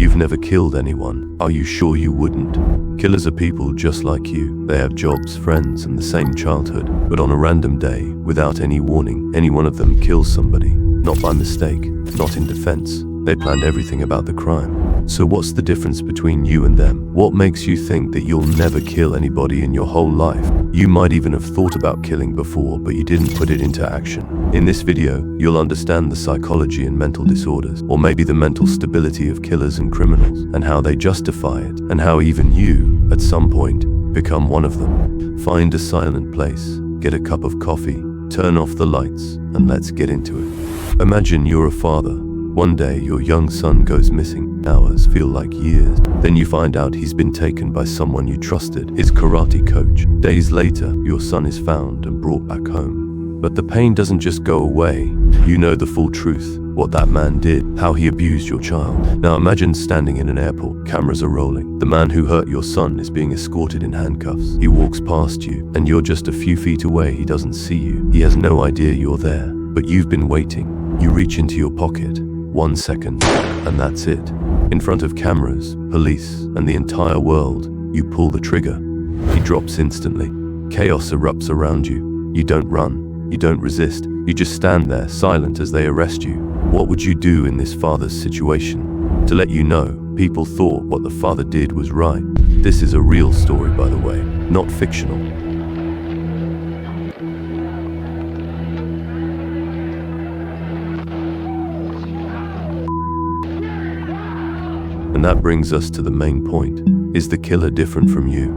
You've never killed anyone. Are you sure you wouldn't? Killers are people just like you. They have jobs, friends, and the same childhood. But on a random day, without any warning, any one of them kills somebody. Not by mistake, not in defense. They planned everything about the crime. So what's the difference between you and them? What makes you think that you'll never kill anybody in your whole life? You might even have thought about killing before, but you didn't put it into action. In this video, you'll understand the psychology and mental disorders, or maybe the mental stability of killers and criminals, and how they justify it, and how even you, at some point, become one of them. Find a silent place, get a cup of coffee, turn off the lights, and let's get into it. Imagine you're a father. One day, your young son goes missing. Hours feel like years. Then you find out he's been taken by someone you trusted, his karate coach. Days later, your son is found and brought back home. But the pain doesn't just go away. You know the full truth, what that man did, how he abused your child. Now imagine standing in an airport, cameras are rolling. The man who hurt your son is being escorted in handcuffs. He walks past you, and you're just a few feet away. He doesn't see you. He has no idea you're there, but you've been waiting. You reach into your pocket. 1 second, and that's it. In front of cameras, police, and the entire world, you pull the trigger. He drops instantly. Chaos erupts around you. You don't run. You don't resist. You just stand there, silent as they arrest you. What would you do in this father's situation? To let you know, people thought what the father did was right. This is a real story, by the way, not fictional. And that brings us to the main point. Is the killer different from you?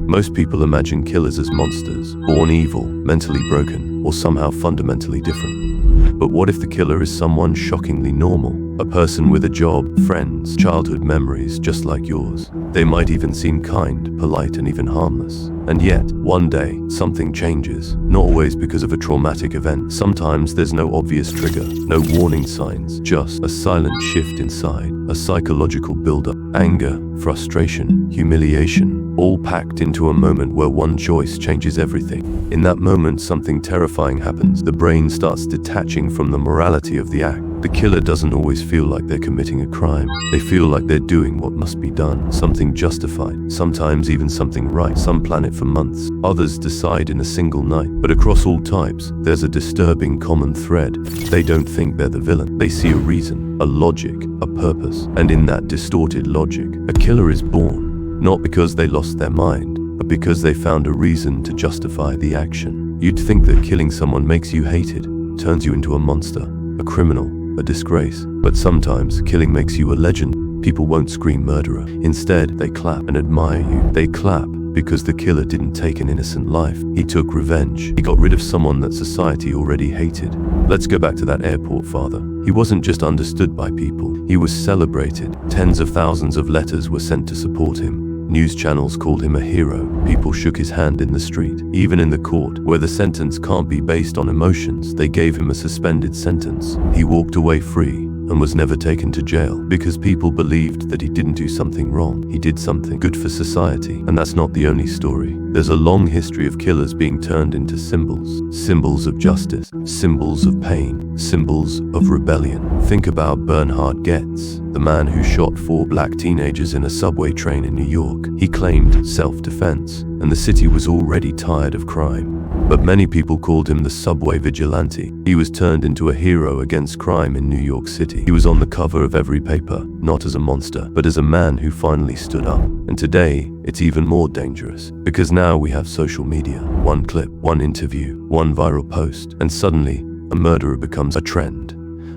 Most people imagine killers as monsters, born evil, mentally broken, or somehow fundamentally different. But what if the killer is someone shockingly normal? A person with a job, friends, childhood memories just like yours. They might even seem kind, polite, and even harmless. And yet, one day, something changes. Not always because of a traumatic event. Sometimes there's no obvious trigger, no warning signs, just a silent shift inside, a psychological buildup, anger, frustration, humiliation, all packed into a moment where one choice changes everything. In that moment, something terrifying happens. The brain starts detaching from the morality of the act. The killer doesn't always feel like they're committing a crime. They feel like they're doing what must be done, something justified, sometimes even something right. Some plan it for months, others decide in a single night. But across all types, there's a disturbing common thread. They don't think they're the villain. They see a reason, a logic, a purpose. And in that distorted logic, a killer is born, not because they lost their mind, but because they found a reason to justify the action. You'd think that killing someone makes you hated, turns you into a monster, a criminal, a disgrace. But sometimes killing makes you a legend. People won't scream murderer. Instead, they clap and admire you. They clap because the killer didn't take an innocent life. He took revenge. He got rid of someone that society already hated. Let's go back to that airport father. He wasn't just understood by people. He was celebrated. Tens of thousands of letters were sent to support him. News channels called him a hero. People shook his hand in the street. Even in the court, where the sentence can't be based on emotions, they gave him a suspended sentence. He walked away free and was never taken to jail because people believed that he didn't do something wrong. He did something good for society. And that's not the only story. There's a long history of killers being turned into symbols. Symbols of justice, symbols of pain, symbols of rebellion. Think about Bernhard Goetz, the man who shot 4 black teenagers in a subway train in New York. He claimed self-defense, and the city was already tired of crime. But many people called him the subway vigilante. He was turned into a hero against crime in New York City. He was on the cover of every paper, not as a monster, but as a man who finally stood up. And today, it's even more dangerous, because now we have social media. One clip, one interview, one viral post, and suddenly, a murderer becomes a trend,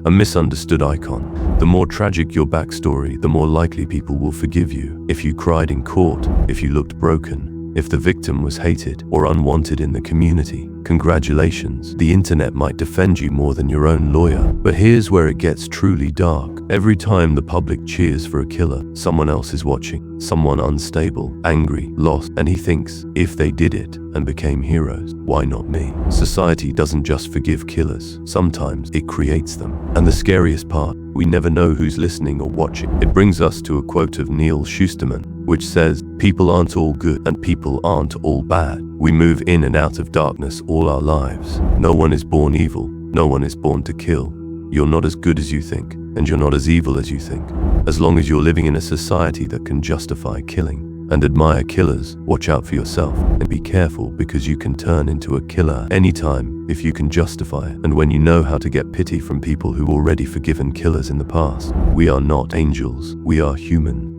a misunderstood icon. The more tragic your backstory, the more likely people will forgive you. If you cried in court, if you looked broken, if the victim was hated or unwanted in the community, congratulations. The internet might defend you more than your own lawyer. But here's where it gets truly dark. Every time the public cheers for a killer, someone else is watching. Someone unstable, angry, lost, and he thinks, if they did it and became heroes, why not me? Society doesn't just forgive killers. Sometimes it creates them. And the scariest part, we never know who's listening or watching. It brings us to a quote of Neil Schusterman, which says, "People aren't all good and people aren't all bad. We move in and out of darkness all our lives. No one is born evil. No one is born to kill. You're not as good as you think, and you're not as evil as you think. As long as you're living in a society that can justify killing and admire killers, watch out for yourself and be careful, because you can turn into a killer anytime if you can justify it. And when you know how to get pity from people who already forgiven killers in the past. We are not angels, we are human.